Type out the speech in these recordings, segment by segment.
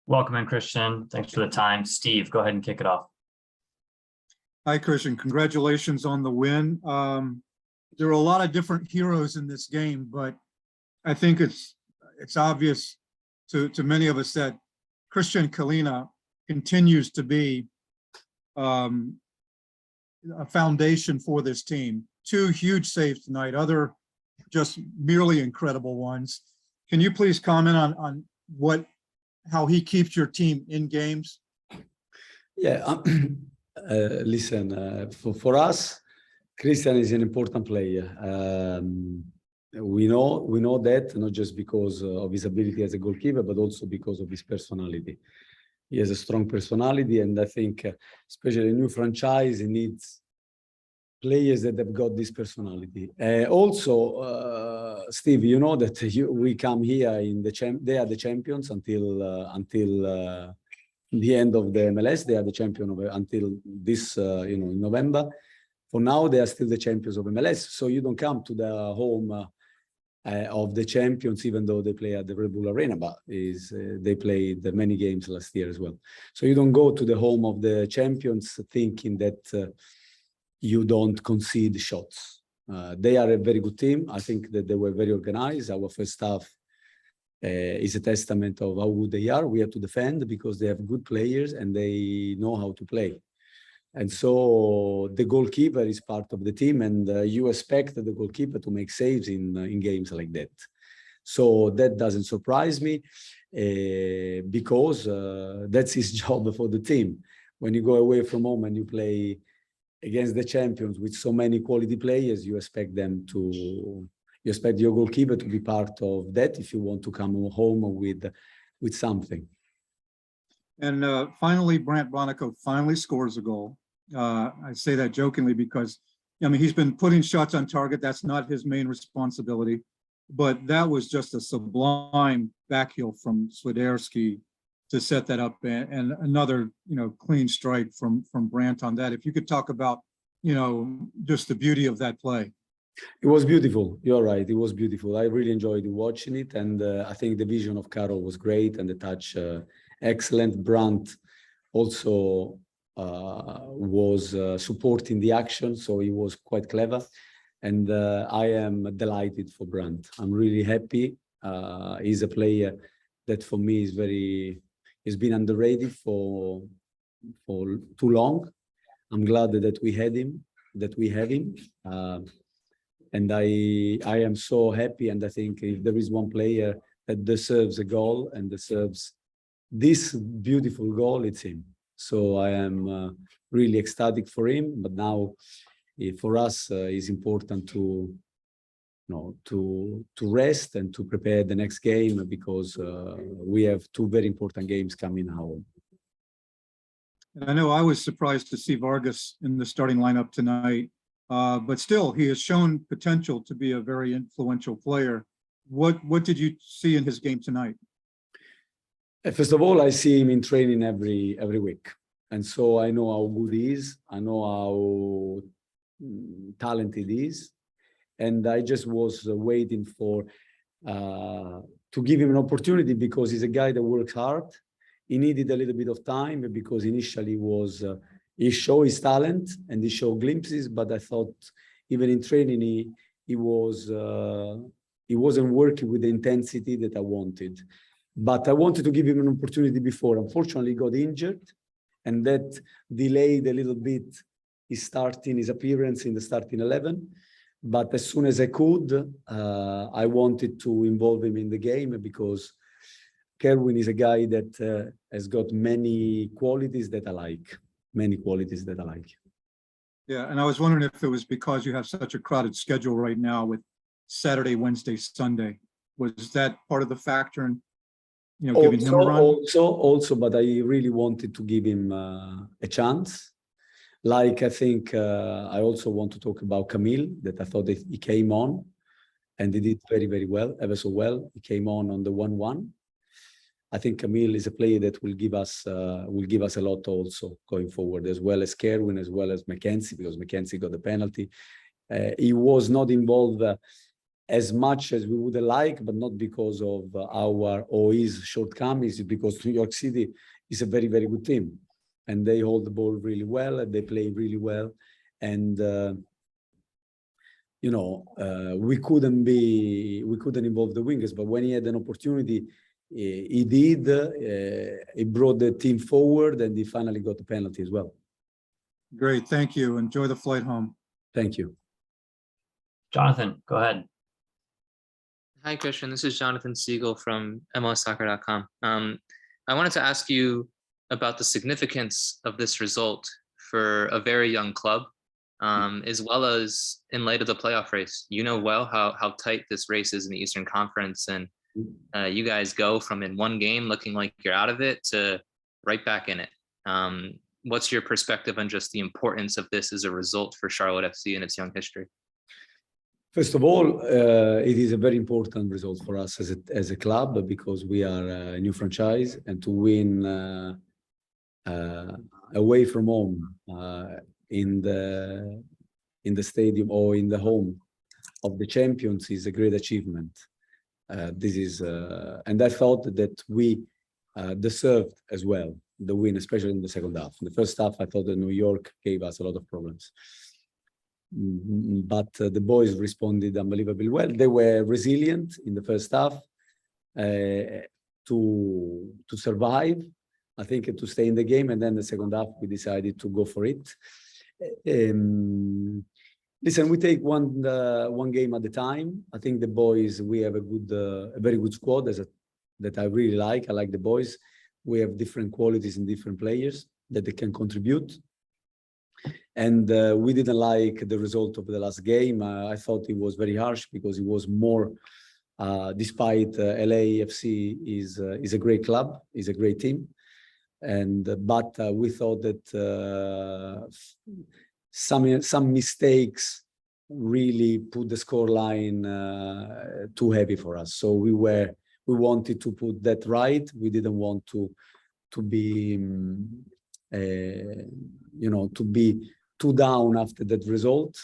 Welcome in, Christian. Thanks for the time. Steve, go ahead and kick it off. Hi, Christian. Congratulations on the win. There are a lot of different heroes in this game, but I think it's obvious to many of us that Christian Kalina continues to be a foundation for this team. 2 huge saves tonight, other just merely incredible ones. Can you please comment on how he keeps your team in games? Yeah, listen, for us, Christian is an important player. We know that not just because of his ability as a goalkeeper, but also because of his personality. He has a strong personality, and I think, especially a new franchise, he needs players that have got this personality. Also, Steve, you know that we come here in they are the champions until the end of the MLS. They are the champion until this, in November. For now, they are still the champions of MLS. So you don't come to the home of the champions, even though they play at the Red Bull Arena, but they played many games last year as well. So you don't go to the home of the champions thinking that you don't concede shots. They are a very good team. I think that they were very organized. Our first half is a testament of how good they are. We have to defend because they have good players and they know how to play. And so the goalkeeper is part of the team, and you expect the goalkeeper to make saves in games like that. So that doesn't surprise me because that's his job for the team. When you go away from home and you play against the champions with so many quality players, you expect your goalkeeper to be part of that if you want to come home with something. And finally, Brandt Bronico finally scores a goal. I say that jokingly because, he's been putting shots on target. That's not his main responsibility. But that was just a sublime backheel from Swiderski to set that up, and another, clean strike from Brandt on that. If you could talk about, just the beauty of that play. It was beautiful. You're right. It was beautiful. I really enjoyed watching it. And I think the vision of Carol was great and the touch excellent. Brandt also was supporting the action. So he was quite clever. And I am delighted for Brandt. I'm really happy. He's a player that for me has been underrated for too long. I'm glad that we have him. And I am so happy, and I think if there is one player that deserves a goal and deserves this beautiful goal, it's him. So I am really ecstatic for him. But now, for us, it's important to rest and to prepare the next game because we have 2 very important games coming home. I know I was surprised to see Vargas in the starting lineup tonight. But still, he has shown potential to be a very influential player. What did you see in his game tonight? First of all, I see him in training every week. And so I know how good he is. I know how talented he is. And I just was waiting to give him an opportunity because he's a guy that works hard. He needed a little bit of time because initially he showed his talent and he showed glimpses, but I thought even in training he wasn't working with the intensity that I wanted. But I wanted to give him an opportunity before. Unfortunately, he got injured, and that delayed a little bit his appearance in the starting 11. But as soon as I could, I wanted to involve him in the game because Kerwin is a guy that has got many qualities that I like. Yeah, and I was wondering if it was because you have such a crowded schedule right now with Saturday, Wednesday, Sunday. Was that part of the factor in, giving him a run? Also, but I really wanted to give him a chance. Like, I think I also want to talk about Camille, that I thought that he came on and he did very, very well, ever so well. He came on the 1-1. I think Camille is a player that will give us a lot also going forward, as well as Kerwin, as well as Mackenzie, because Mackenzie got the penalty. He was not involved as much as we would like, but not because of our or his shortcomings, because New York City is a very, very good team. And they hold the ball really well, and they play really well. And, we couldn't involve the wingers, but when he had an opportunity, he did. He brought the team forward, and he finally got the penalty as well. Great, thank you. Enjoy the flight home. Thank you. Jonathan, go ahead. Hi, Christian. This is Jonathan Siegel from MLSsoccer.com. I wanted to ask you about the significance of this result for a very young club, as well as in light of the playoff race. You know well how tight this race is in the Eastern Conference, and you guys go from in one game looking like you're out of it to right back in it. What's your perspective on just the importance of this as a result for Charlotte FC and its young history? First of all, it is a very important result for us as a club, because we are a new franchise, and to win away from home in the stadium or in the home of the champions is a great achievement. And I thought that we deserved as well the win, especially in the second half. In the first half, I thought that New York gave us a lot of problems. But the boys responded unbelievably well. They were resilient in the first half to survive, I think, to stay in the game. And then the second half, we decided to go for it. Listen, we take one game at a time. I think the boys, we have a very good squad that I really like. I like the boys. We have different qualities in different players that they can contribute. And we didn't like the result of the last game. I thought it was very harsh, because it was more, despite LAFC is a great club, is a great team. But we thought that some mistakes really put the scoreline too heavy for us. So we wanted to put that right. We didn't want to be to be too down after that result,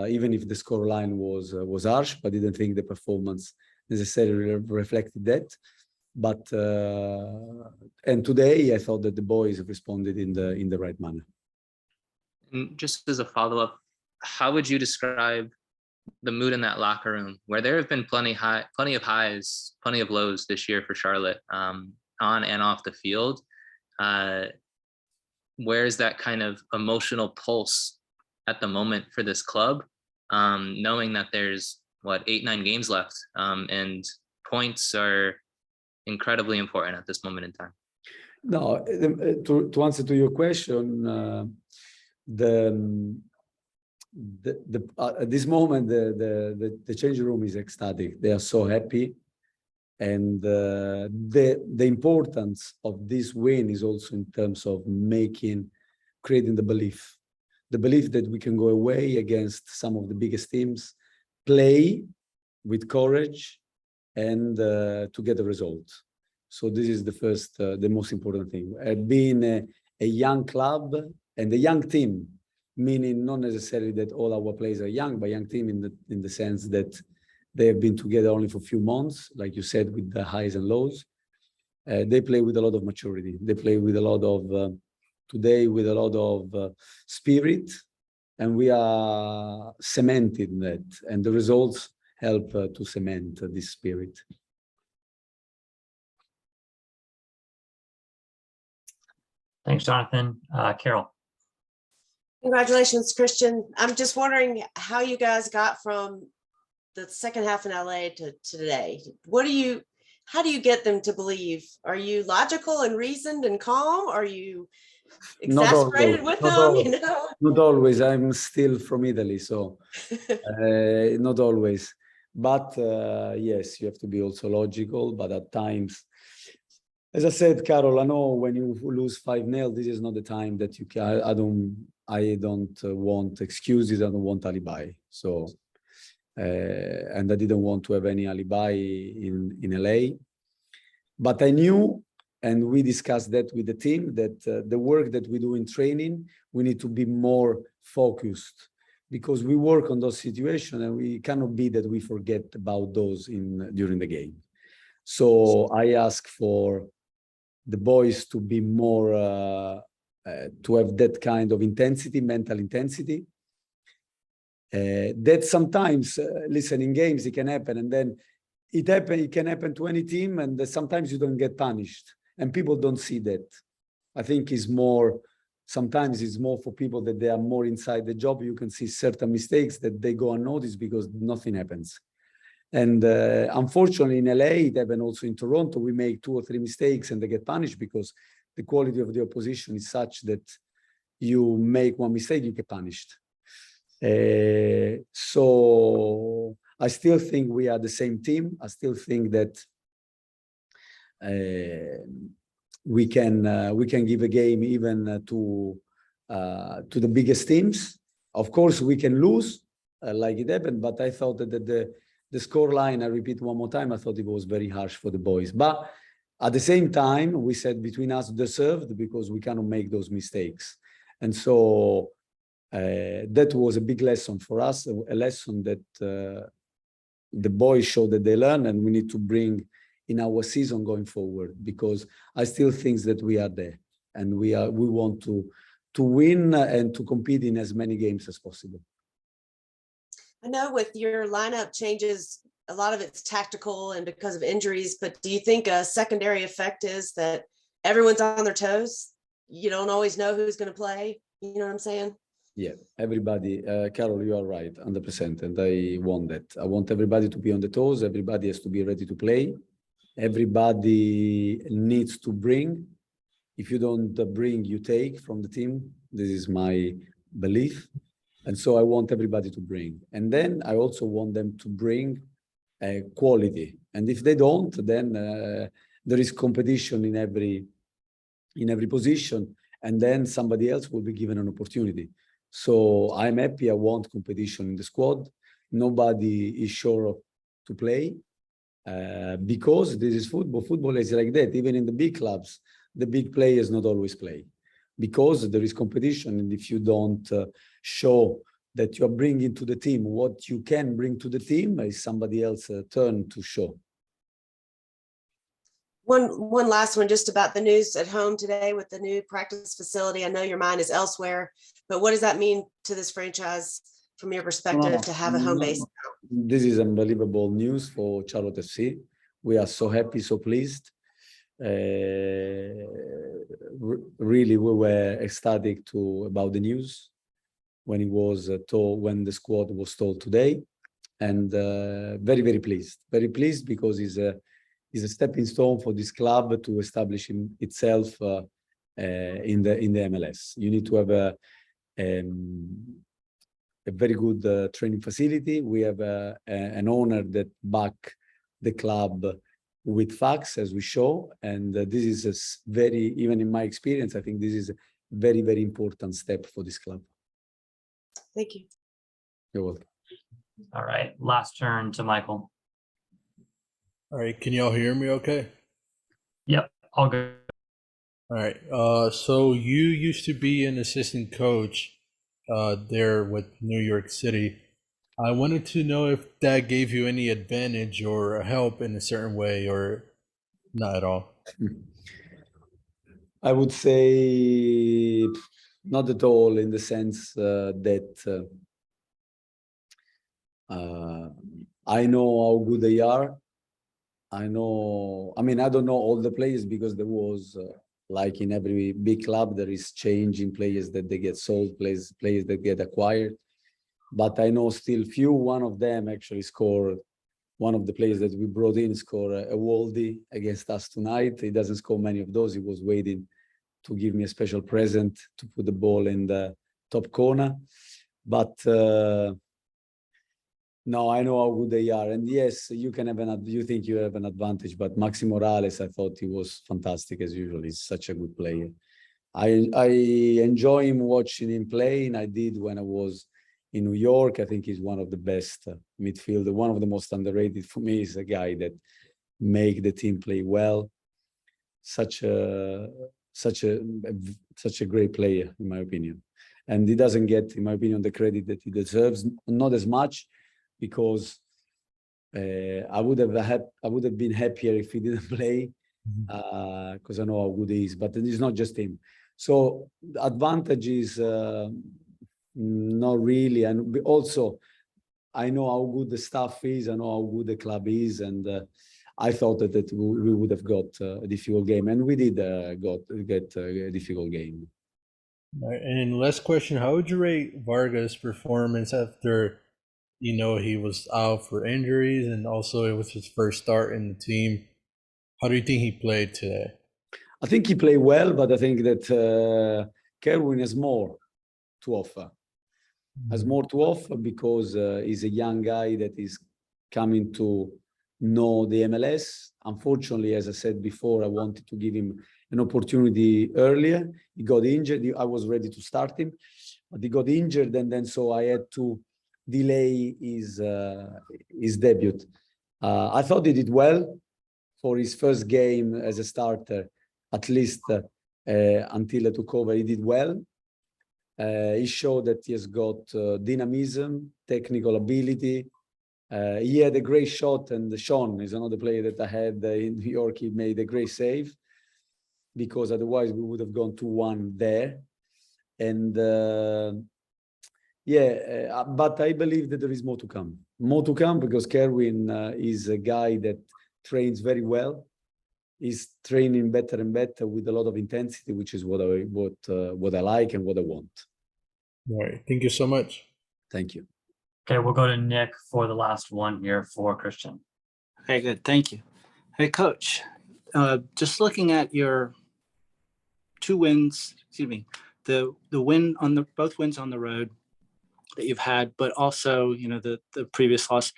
even if the scoreline was harsh. But I didn't think the performance necessarily reflected that. But and today I thought that the boys responded in the right manner. And just as a follow-up, how would you describe the mood in that locker room, where there have been plenty of highs, plenty of lows this year for Charlotte, on and off the field? Where is that kind of emotional pulse at the moment for this club, knowing that there's 8-9 games left, and points are incredibly important at this moment in time? No, to answer to your question, at this moment, the changing room is ecstatic. They are so happy. And the importance of this win is also in terms of creating the belief that we can go away against some of the biggest teams, play with courage, and to get a result. So this is the most important thing. Being a young club and a young team, meaning not necessarily that all our players are young, but young team in the sense that they have been together only for a few months, like you said, with the highs and lows. They play with a lot of maturity. They play with a lot of, today, with a lot of spirit, and we are cemented in that. And the results help to cement this spirit. Thanks, Jonathan. Carol. Congratulations, Christian. I'm just wondering how you guys got from the second half in LA to today. How do you get them to believe? Are you logical and reasoned and calm? Are you exasperated with them? Not always. I'm still from Italy, so not always. But yes, you have to be also logical. But at times, as I said, Carol, I know when you lose 5-0, this is not the time that you can. I don't want excuses. I don't want alibi. So. And I didn't want to have any alibi in LA. But I knew, and we discussed that with the team, that the work that we do in training, we need to be more focused. because we work on those situations and we cannot be that we forget about those during the game. So I ask for the boys to be more, to have that kind of intensity, mental intensity. That sometimes, listen, in games it can happen, and then it can happen to any team, and sometimes you don't get punished, and people don't see that. I think sometimes it's more for people that they are more inside the job. You can see certain mistakes that they go unnoticed because nothing happens. And unfortunately in LA, it happened also in Toronto, we make 2 or 3 mistakes and they get punished because the quality of the opposition is such that you make 1 mistake, you get punished. So I still think we are the same team. I still think that we can give a game even to the biggest teams. Of course, we can lose like it happened, but I thought that the score line, I repeat one more time, I thought it was very harsh for the boys. But at the same time, we said between us deserved because we cannot make those mistakes. And so that was a big lesson for us, a lesson that the boys showed that they learn, and we need to bring in our season going forward, because I still think that we are there and we want to win and to compete in as many games as possible. I know with your lineup changes, a lot of it's tactical and because of injuries, but do you think a secondary effect is that everyone's on their toes? You don't always know who's going to play. You know what I'm saying? Yeah, everybody, Carol, you are right, 100%. And I want that. I want everybody to be on the toes. Everybody has to be ready to play. Everybody needs to bring. If you don't bring, you take from the team. This is my belief. And so I want everybody to bring. And then I also want them to bring quality. And if they don't, then there is competition in every position. And then somebody else will be given an opportunity. So I'm happy. I want competition in the squad. Nobody is sure to play because this is football. Football is like that. Even in the big clubs, the big players not always play because there is competition. And if you don't show that you are bringing to the team what you can bring to the team, is somebody else's turn to show. One last one, just about the news at home today with the new practice facility. I know your mind is elsewhere, but what does that mean to this franchise from your perspective to have a home base? This is unbelievable news for Charlotte FC. We are so happy, so pleased. Really, we were ecstatic about the news when it was told, when the squad was told today, and very, very pleased because it's a stepping stone for this club to establish itself in the MLS. You need to have a very good training facility. We have an owner that back the club with facts, as we show, and this is a very, even in my experience, I think this is a very, very important step for this club. Thank you. You're welcome. All right, last turn to Michael. All right, can y'all hear me okay? Yep, all good. All right, so you used to be an assistant coach there with New York City. I wanted to know if that gave you any advantage or help in a certain way or not at all. I would say not at all, in the sense that I know how good they are. I mean, I don't know all the players because there was, like in every big club, there is change in players that they get sold, players that get acquired. But I know still few. One of them actually scored. One of the players that we brought in scored a worldie against us tonight. He doesn't score many of those. He was waiting to give me a special present to put the ball in the top corner. But no, I know how good they are. And yes, you can have you think you have an advantage, but Maxi Morales, I thought he was fantastic as usual. He's such a good player. I enjoy him, watching him play, and I did when I was in New York. I think he's one of the best midfielder, one of the most underrated for me. Is a guy that make the team play well. Such a great player, in my opinion. and he doesn't get, in my opinion, the credit that he deserves. Not as much, because I would have been happier if he didn't play, because I know how good he is. But it's not just him. So the advantage is not really, and also I know how good the staff is. I know how good the club is, and I thought that we would have got a difficult game, and we did get a difficult game. Right. And last question, how would you rate Vargas' performance after, he was out for injuries, and also it was his first start in the team? How do you think he played today? I think he played well, but I think that Kerwin has more to offer. Has more to offer because he's a young guy that is coming to know the MLS. Unfortunately, as I said before, I wanted to give him an opportunity earlier. He got injured. I was ready to start him, but he got injured, and then so I had to delay his debut. I thought he did well for his first game as a starter, at least until I took over. He did well. He showed that he has got dynamism, technical ability. He had a great shot, and Sean is another player that I had in New York. He made a great save, because otherwise we would have gone 2-1 there. And but I believe that there is more to come. More to come, because Kerwin is a guy that trains very well. He's training better and better with a lot of intensity, which is what I like and what I want. All right. Thank you so much. Thank you. Okay, we'll go to Nick for the last one here for Christian. Very good. Thank you. Hey, Coach. Just looking at your two wins, the win on both wins on the road that you've had, but also, the previous loss.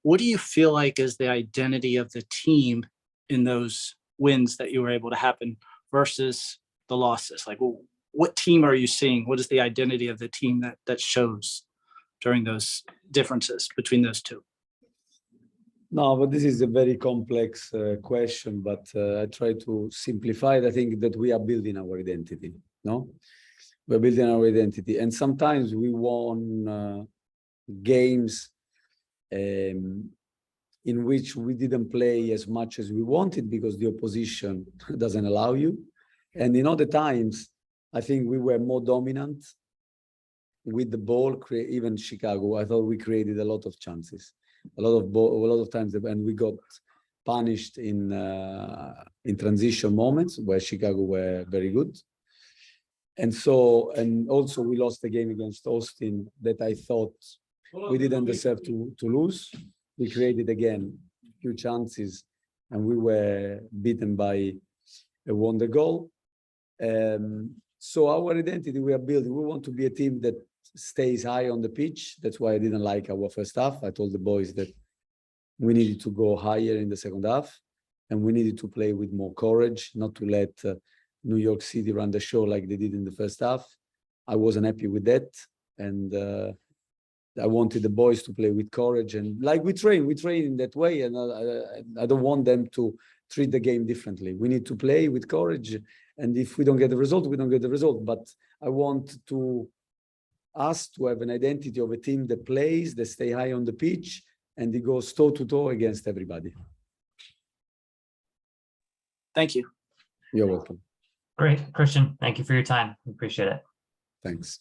What do you feel like is the identity of the team in those wins that you were able to happen versus the losses? Like, what team are you seeing? What is the identity of the team that shows during those differences between those two? No, but this is a very complex question, but I try to simplify it. I think that we are building our identity, no? We're building our identity. And sometimes we won games in which we didn't play as much as we wanted because the opposition doesn't allow you. And in other times, I think we were more dominant with the ball. Even Chicago, I thought we created a lot of chances, a lot of times, and we got punished in transition moments where Chicago were very good. And also we lost the game against Austin that I thought we didn't deserve to lose. We created again a few chances, and we were beaten by a wonder goal. So our identity we are building, we want to be a team that stays high on the pitch. That's why I didn't like our first half. I told the boys that we needed to go higher in the second half, and we needed to play with more courage, not to let New York City run the show like they did in the first half. I wasn't happy with that, and I wanted the boys to play with courage, and like we train in that way, and I don't want them to treat the game differently. We need to play with courage, and if we don't get the result, we don't get the result. But I want us to have an identity of a team that plays, that stay high on the pitch, and it goes toe to toe against everybody. Thank you. You're welcome. Great, Christian. Thank you for your time. We appreciate it. Thanks.